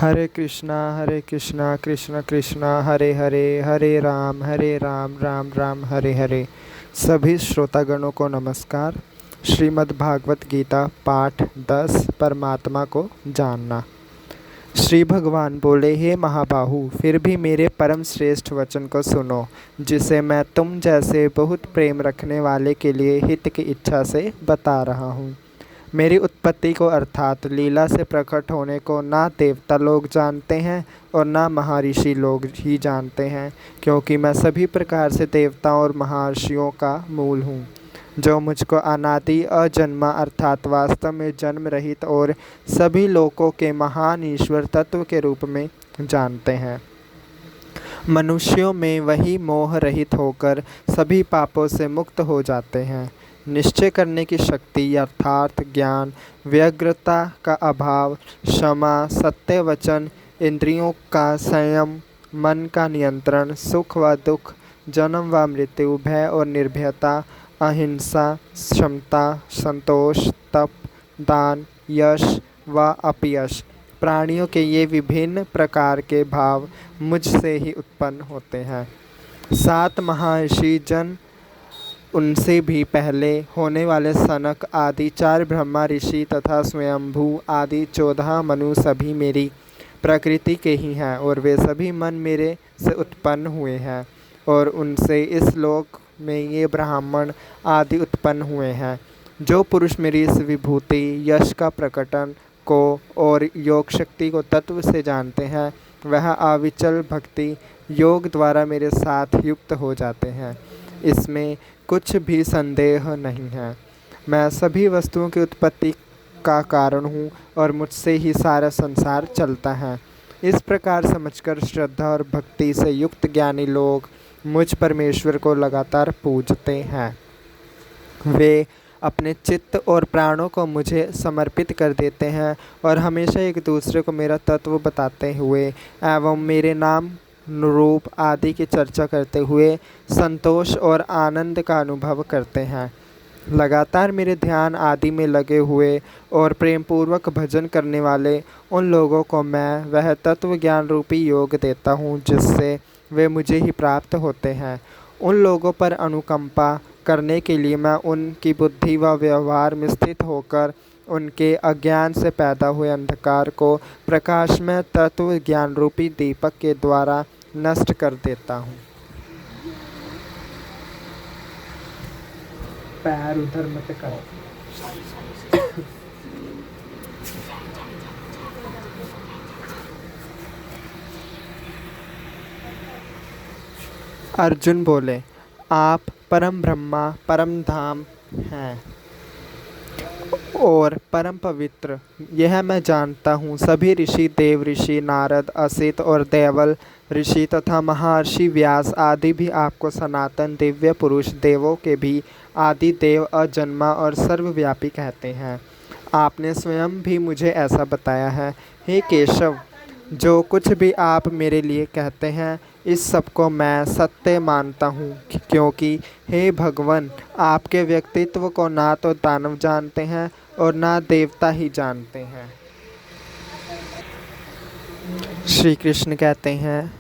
हरे कृष्णा कृष्ण कृष्ण हरे हरे, हरे राम राम राम हरे हरे। सभी श्रोतागणों को नमस्कार। श्रीमद् भागवत गीता पाठ 10 परमात्मा को जानना। श्री भगवान बोले, हे महाबाहु, फिर भी मेरे परम श्रेष्ठ वचन को सुनो, जिसे मैं तुम जैसे बहुत प्रेम रखने वाले के लिए हित की इच्छा से बता रहा हूँ। मेरी उत्पत्ति को अर्थात लीला से प्रकट होने को ना देवता लोग जानते हैं और ना महर्षि लोग ही जानते हैं, क्योंकि मैं सभी प्रकार से देवताओं और महर्षियों का मूल हूँ, जो मुझको अनादि अजन्मा अर्थात वास्तव में जन्म रहित और सभी लोकों के महान ईश्वर तत्व के रूप में जानते हैं। मनुष्यों में वही मोह रहित होकर सभी पापों से मुक्त हो जाते हैं। निश्चय करने की शक्ति, यथार्थ ज्ञान, व्यग्रता का अभाव, क्षमा, सत्य वचन, इंद्रियों का संयम, मन का नियंत्रण, सुख व दुख, जन्म व मृत्यु, भय और निर्भयता, अहिंसा, क्षमता, संतोष, तप, दान, यश व अपयश, प्राणियों के ये विभिन्न प्रकार के भाव मुझसे ही उत्पन्न होते हैं। 7 महर्षि जन, उनसे भी पहले होने वाले सनक आदि 4 ब्रह्मा ऋषि तथा स्वयंभू आदि 14 मनु सभी मेरी प्रकृति के ही हैं, और वे सभी मन मेरे से उत्पन्न हुए हैं, और उनसे इस लोक में ये ब्राह्मण आदि उत्पन्न हुए हैं। जो पुरुष मेरी इस विभूति यश का प्रकटन को और योग शक्ति को तत्व से जानते हैं, वह अविचल भक्ति योग द्वारा मेरे साथ युक्त हो जाते हैं। इसमें कुछ भी संदेह नहीं है। मैं सभी वस्तुओं की उत्पत्ति का कारण हूँ और मुझसे ही सारा संसार चलता है। इस प्रकार समझकर श्रद्धा और भक्ति से युक्त ज्ञानी लोग मुझ परमेश्वर को लगातार पूजते हैं। वे अपने चित्त और प्राणों को मुझे समर्पित कर देते हैं और हमेशा एक दूसरे को मेरा तत्व बताते हुए एवं मेरे नाम रूप आदि की चर्चा करते हुए संतोष और आनंद का अनुभव करते हैं। लगातार मेरे ध्यान आदि में लगे हुए और प्रेम पूर्वक भजन करने वाले उन लोगों को मैं वह तत्व ज्ञान रूपी योग देता हूँ, जिससे वे मुझे ही प्राप्त होते हैं। उन लोगों पर अनुकंपा करने के लिए मैं उनकी बुद्धि व व्यवहार में स्थित होकर उनके अज्ञान से पैदा हुए अंधकार को प्रकाशमय तत्व ज्ञान रूपी दीपक के द्वारा नष्ट कर देता हूँ। पैर उधर मत कर। अर्जुन बोले, आप परम ब्रह्मा परम धाम हैं और परम पवित्र, यह मैं जानता हूँ। सभी ऋषि, देव ऋषि, नारद, असित और देवल ऋषि तथा महर्षि व्यास आदि भी आपको सनातन दिव्य पुरुष, देवों के भी आदि देव, अजन्मा और सर्वव्यापी कहते हैं। आपने स्वयं भी मुझे ऐसा बताया है। हे केशव, जो कुछ भी आप मेरे लिए कहते हैं, इस सब को मैं सत्य मानता हूँ, क्योंकि हे भगवान, आपके व्यक्तित्व को ना तो दानव जानते हैं और ना देवता ही जानते हैं। श्री कृष्ण कहते हैं,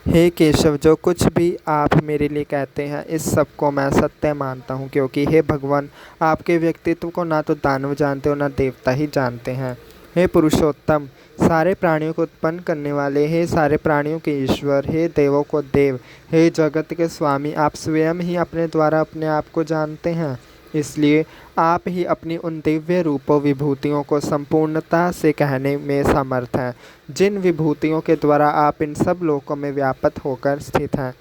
हे केशव, जो कुछ भी आप मेरे लिए कहते हैं, इस सब को मैं सत्य मानता हूँ, क्योंकि हे भगवान, आपके व्यक्तित्व को ना तो दानव जानते और ना देवता ही जानते हैं। हे पुरुषोत्तम, सारे प्राणियों को उत्पन्न करने वाले, हे सारे प्राणियों के ईश्वर, हे देवों को देव, हे जगत के स्वामी, आप स्वयं ही अपने द्वारा अपने आप को जानते हैं। इसलिए आप ही अपनी उन दिव्य रूपों विभूतियों को संपूर्णता से कहने में समर्थ हैं, जिन विभूतियों के द्वारा आप इन सब लोकों में व्यापक होकर स्थित हैं।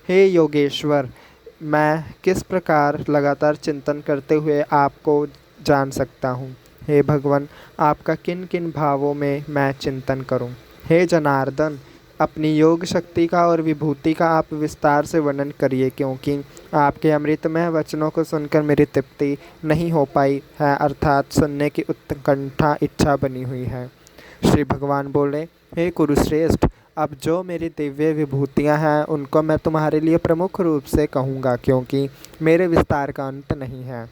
हे योगेश्वर, मैं किस प्रकार लगातार चिंतन करते हुए आपको जान सकता हूँ? हे भगवान, आपका किन किन भावों में मैं चिंतन करूं? हे जनार्दन, अपनी योग शक्ति का और विभूति का आप विस्तार से वर्णन करिए, क्योंकि आपके अमृतमय वचनों को सुनकर मेरी तृप्ति नहीं हो पाई है, अर्थात सुनने की उत्कंठा इच्छा बनी हुई है। श्री भगवान बोले, हे कुरुश्रेष्ठ, अब जो मेरी दिव्य विभूतियाँ हैं, उनको मैं तुम्हारे लिए प्रमुख रूप से कहूँगा, क्योंकि मेरे विस्तार का अंत नहीं है।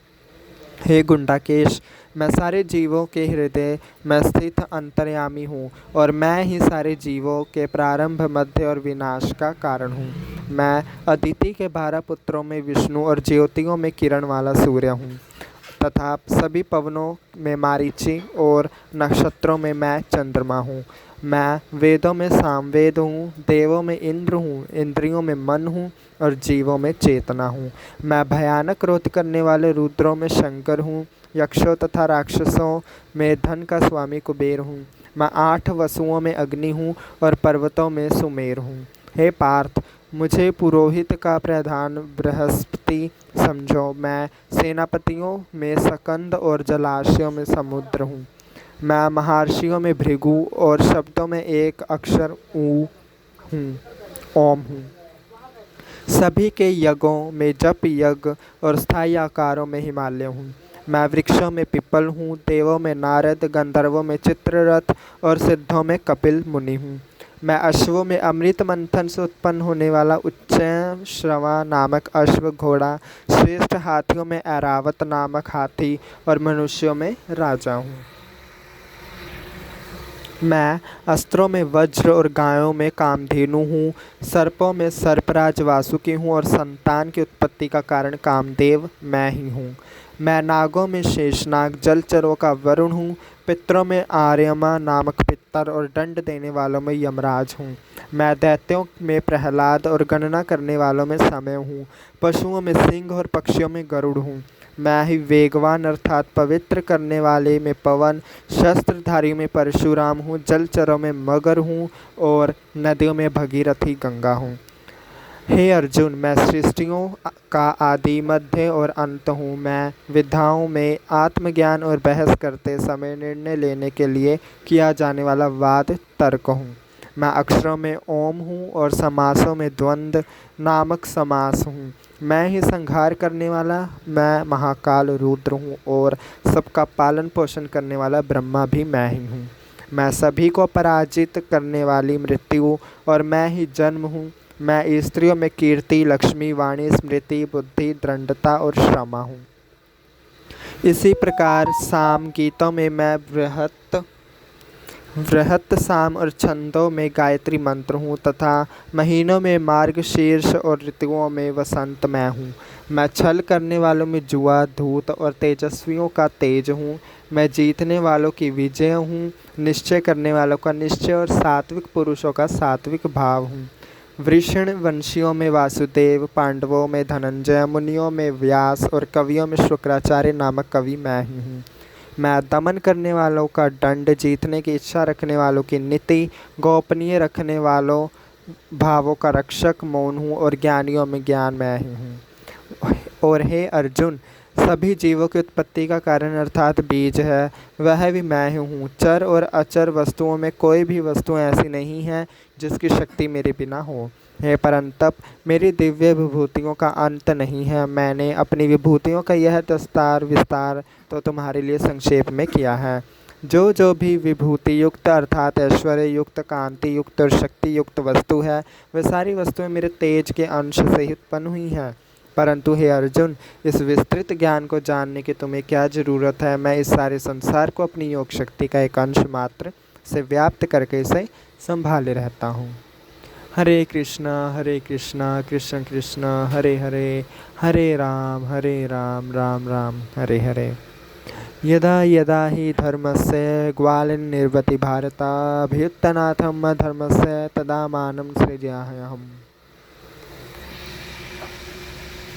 हे गुंडाकेश, मैं सारे जीवों के हृदय में स्थित अंतर्यामी हूँ और मैं ही सारे जीवों के प्रारंभ, मध्य और विनाश का कारण हूँ। मैं अदिति के 12 पुत्रों में विष्णु और ज्योतियों में किरण वाला सूर्य हूँ तथा सभी पवनों में मारीची और नक्षत्रों में मैं चंद्रमा हूँ। मैं वेदों में सामवेद हूँ, देवों में इंद्र हूँ, इंद्रियों में मन हूँ और जीवों में चेतना हूँ। मैं भयानक क्रोध करने वाले रुद्रों में शंकर हूँ, यक्षों तथा राक्षसों में धन का स्वामी कुबेर हूँ। मैं 8 वसुओं में अग्नि हूँ और पर्वतों में सुमेर हूँ। हे पार्थ, मुझे पुरोहित का प्रधान बृहस्पति समझो। मैं सेनापतियों में सकंद और जलाशयों में समुद्र हूँ। मैं महर्षियों में भृगु और शब्दों में एक अक्षर ऊ हूँ, ओम हूँ। सभी के यज्ञों में जप यज्ञ और स्थायी आकारों में हिमालय हूँ। मैं वृक्षों में पिपल हूँ, देवों में नारद, गंधर्वों में चित्ररथ और सिद्धों में कपिल मुनि हूँ। मैं अश्वों में अमृत मंथन से उत्पन्न होने वाला उच्चैःश्रवा नामक अश्व घोड़ा, श्रेष्ठ हाथियों में ऐरावत नामक हाथी और मनुष्यों में राजा हूँ। मैं अस्त्रों में वज्र और गायों में कामधेनु हूँ, सर्पों में सर्पराज वासुकी हूँ और संतान की उत्पत्ति का कारण कामदेव मैं ही हूँ। मैं नागों में शेषनाग, जलचरों का वरुण हूँ, पितरों में आर्यमा नामक पितर और दंड देने वालों में यमराज हूँ। मैं दैत्यों में प्रहलाद और गणना करने वालों में समय हूँ, पशुओं में सिंह और पक्षियों में गरुड़ हूँ। मैं ही वेगवान अर्थात पवित्र करने वाले में पवन, शस्त्रधारी में परशुराम हूँ, जलचरों में मगर हूँ और नदियों में भगीरथी गंगा हूँ। हे अर्जुन, मैं सृष्टियों का आदि, मध्य और अंत हूँ। मैं विधाओं में आत्मज्ञान और बहस करते समय निर्णय लेने के लिए किया जाने वाला वाद तर्क हूँ। मैं अक्षरों में ओम हूँ और समासों में द्वंद्व नामक समास हूँ। मैं ही संहार करने वाला, मैं महाकाल रुद्र हूँ और सबका पालन पोषण करने वाला ब्रह्मा भी मैं ही हूँ। मैं सभी को पराजित करने वाली मृत्यु और मैं ही जन्म हूँ। मैं स्त्रियों में कीर्ति, लक्ष्मी, वाणी, स्मृति, बुद्धि, दृढ़ता और क्षमा हूँ। इसी प्रकार साम गीतों में मैं वृहत साम और छंदों में गायत्री मंत्र हूँ तथा महीनों में मार्गशीर्ष और ऋतुओं में वसंत मैं हूँ। मैं छल करने वालों में जुआ, धूत और तेजस्वियों का तेज हूँ। मैं जीतने वालों की विजय हूँ, निश्चय करने वालों का निश्चय और सात्विक पुरुषों का सात्विक भाव हूँ। वृषण वंशियों में वासुदेव, पांडवों में धनंजय, मुनियों में व्यास और कवियों में शुक्राचार्य नामक कवि मैं ही हूँ। मैं दमन करने वालों का दंड, जीतने की इच्छा रखने वालों की नीति, गोपनीय रखने वालों भावों का रक्षक मौन हूँ और ज्ञानियों में ज्ञान मैं ही हूँ। और हे अर्जुन, सभी जीवों की उत्पत्ति का कारण अर्थात बीज है, वह भी मैं ही हूँ। चर और अचर वस्तुओं में कोई भी वस्तु ऐसी नहीं है जिसकी शक्ति मेरे बिना हो। हे परंतप, मेरी दिव्य विभूतियों का अंत नहीं है। मैंने अपनी विभूतियों का यह विस्तार तो तुम्हारे लिए संक्षेप में किया है। जो जो भी विभूति युक्त अर्थात ऐश्वर्य युक्त, कांति युक्त और शक्ति युक्त वस्तु है, वे सारी वस्तुएं मेरे तेज के अंश से ही उत्पन्न हुई हैं। परंतु हे अर्जुन, इस विस्तृत ज्ञान को जानने की तुम्हें क्या जरूरत है? मैं इस सारे संसार को अपनी योग शक्ति का एक अंश मात्र से व्याप्त करके इसे संभाले रहता हूँ। हरे कृष्णा कृष्ण कृष्ण हरे हरे, हरे राम राम राम हरे हरे। यदा यदा हि धर्मस्य ग्लानिर्भवति भारत, अभ्युत्थानार्थं धर्मस्य तदात्मानं सृजाम्यहम्।